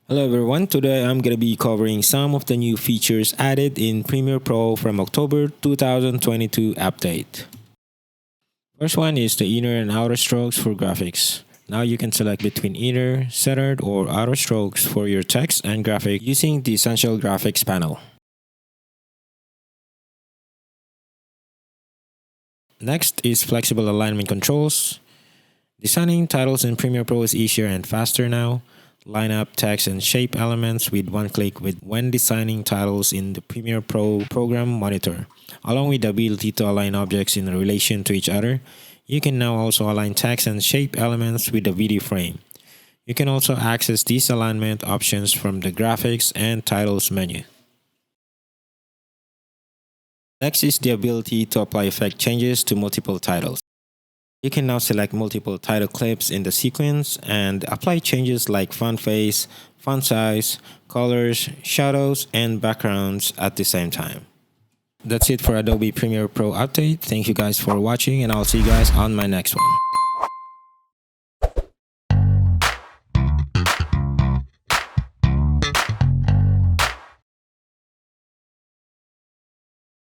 Hello everyone, today I'm going to be covering some of the new features added in Premiere Pro from October 2022 update. First one is the inner and outer strokes for graphics. Now you can select between inner, centered, or outer strokes for your text and graphic using the Essential Graphics panel. Next is flexible alignment controls. Designing titles in Premiere Pro is easier and faster now. Line up text and shape elements with one click when designing titles in the Premiere Pro program monitor. Along with the ability to align objects in relation to each other, you can now also align text and shape elements with the video frame. You can also access these alignment options from the Graphics and Titles menu. Next is the ability to apply effect changes to multiple titles. You can now select multiple title clips in the sequence and apply changes like font face, font size, colors, shadows, and backgrounds at the same time. That's it for Adobe Premiere Pro update. Thank you guys for watching, and I'll see you guys on my next one.